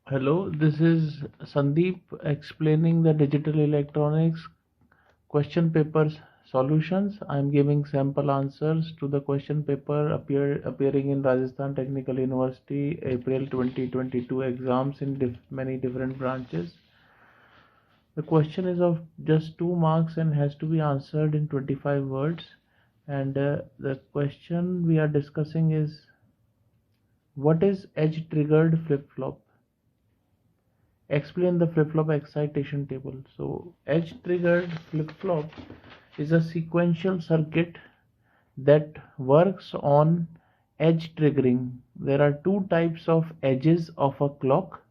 Hello, this is Sandeep explaining the digital electronics question papers solutions. I am giving sample answers to the question paper appearing in Rajasthan Technical University April 2022 exams in many different branches. The question is of just 2 marks and has to be answered in 25 words. And the question we are discussing is, what is edge triggered flip-flop? Explain the flip-flop excitation table. So edge triggered flip-flop is a sequential circuit that works on edge triggering. There are two types of edges of a clock: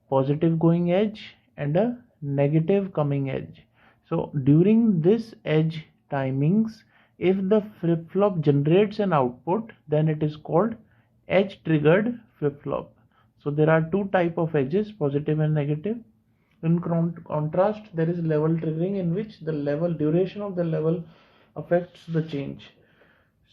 positive going edge and a negative coming edge. So during this edge timings, if the flip-flop generates an output, then it is called edge triggered flip-flop. So there are two type of edges, positive and negative. In contrast, there is level triggering, in which the level duration of the level affects the change.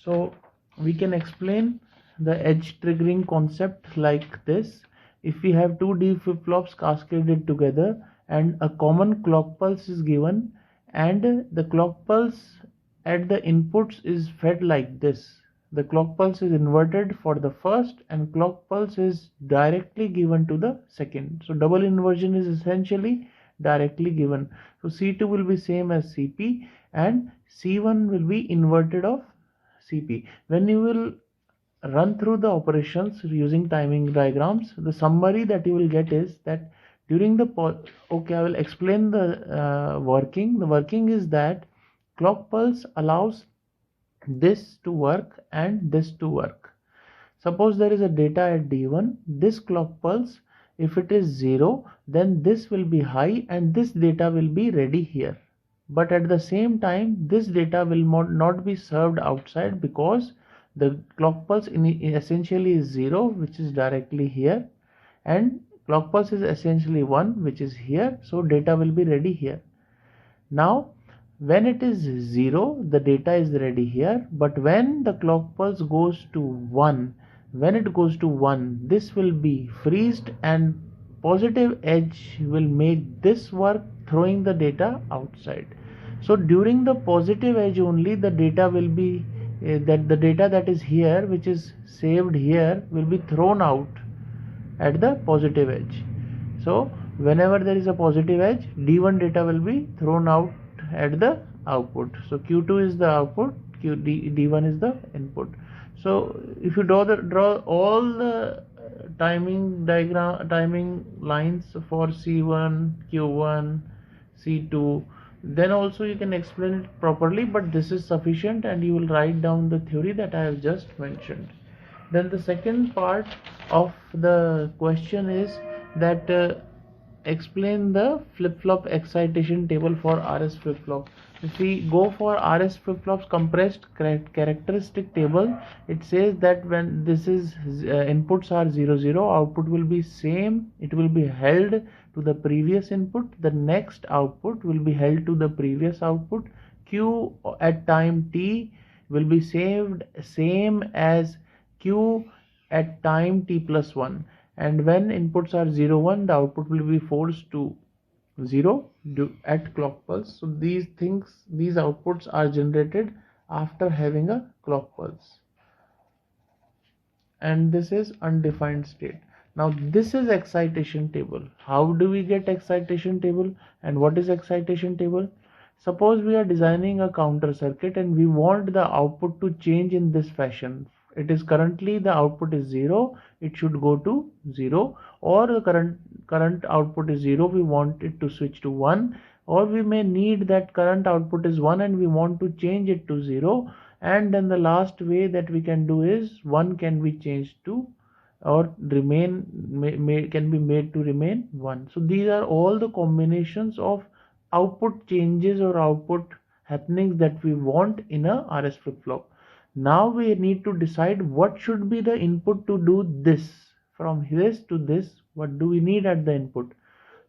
So we can explain the edge triggering concept like this. If we have two D flip-flops cascaded together and a common clock pulse is given, and the clock pulse at the inputs is fed like this. The clock pulse is inverted for the first and clock pulse is directly given to the second. So double inversion is essentially directly given. So C2 will be same as CP and C1 will be inverted of CP. When you will run through the operations using timing diagrams, the summary that you will get is that during the okay, I will explain the working. The working is that clock pulse allows this to work and this to work. Suppose there is a data at D1, this clock pulse, if it is 0, then this will be high and this data will be ready here. But at the same time, this data will not be served outside, because the clock pulse essentially is 0, which is directly here, and clock pulse is essentially 1, which is here. So data will be ready here. Now when it is 0, the data is ready here, but when the clock pulse goes to 1, when it goes to 1, this will be freezed and positive edge will make this work, throwing the data outside. So during the positive edge only, the data will be that the data that is here, which is saved here, will be thrown out at the positive edge. So whenever there is a positive edge, D1 data will be thrown out at the output. So Q2 is the output, D1 is the input. So if you draw all the timing lines for C1, Q1, C2, then also you can explain it properly, but this is sufficient and you will write down the theory that I have just mentioned. Then the second part of the question is that explain the flip-flop excitation table for RS flip-flop. If we go for RS flip-flops compressed characteristic table, it says that when this is inputs are 0 0, output will be same, it will be held to the previous input, the next output will be held to the previous output, Q at time t will be same as Q at time t plus 1, and when inputs are 0 1, the output will be forced to 0 at clock pulse. So these outputs are generated after having a clock pulse, and this is undefined state. Now this is excitation table. How do we get excitation table, and what is excitation table? Suppose we are designing a counter circuit and we want the output to change in this fashion. It is currently the output is 0, it should go to 0, or the current output is 0, we want it to switch to 1, or we may need that current output is 1 and we want to change it to 0, and then the last way that we can do is 1 can be changed to or can be made to remain 1. So these are all the combinations of output changes or output happenings that we want in a RS flip-flop. Now we need to decide what should be the input to do this. From this to this, what do we need at the input?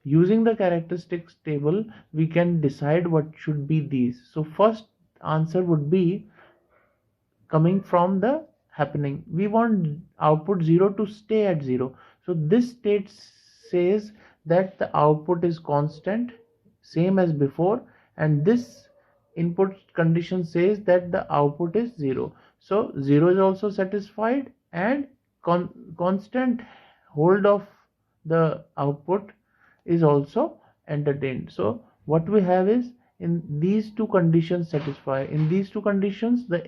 Using the characteristics table, we can decide what should be these. So first answer would be coming from the happening. We want output 0 to stay at 0. So this state says that the output is constant, same as before, and this input condition says that the output is 0. So 0 is also satisfied, and constant hold of the output is also entertained. So what we have is, in these two conditions satisfy. In these two conditions, the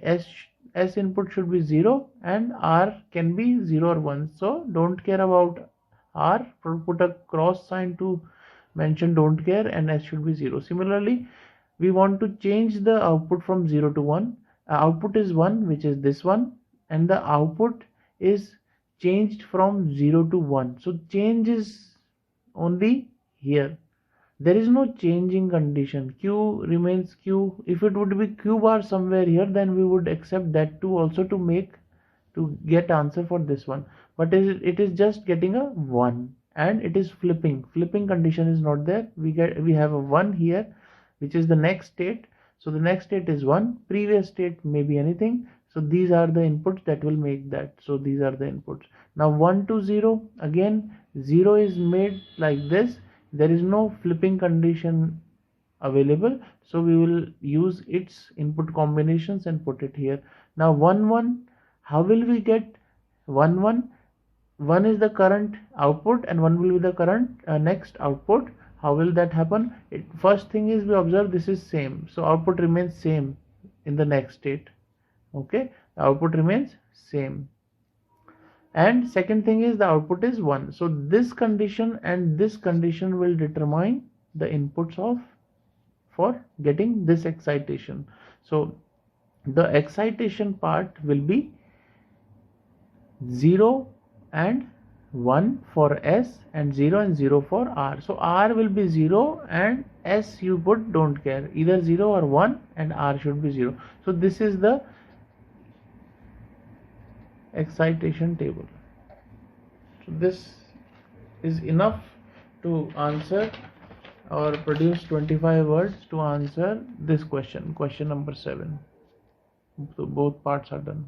S input should be 0 and R can be 0 or 1. So don't care about R, put a cross sign to mention don't care, and S should be 0. Similarly, we want to change the output from 0 to 1. Output is 1, which is this one, and the output is changed from 0 to 1. So change is only here. There is no changing condition. Q remains Q. If it would be Q bar somewhere here, then we would accept that too also to get answer for this one. But it is just getting a 1, and it is flipping. Flipping condition is not there. We have a 1 here, which is the next state. So the next state is 1. Previous state may be anything. So these are the inputs that will make that. So these are the inputs. Now 1 to 0, again 0 is made like this. There is no flipping condition available, so we will use its input combinations and put it here. Now 1 1, how will we get 1 1? 1 is the current output and 1 will be the current next output. How will that happen? First thing is, we observe this is same, so output remains same in the next state. Okay, the output remains same. And second thing is, the output is 1. So this condition and this condition will determine the inputs for getting this excitation. So the excitation part will be 0 and 1 for S, and 0 and 0 for R. So R will be 0 and S you put don't care, either 0 or 1, and R should be 0. So this is the excitation table. So this is enough to answer or produce 25 words to answer this question number 7. So both parts are done.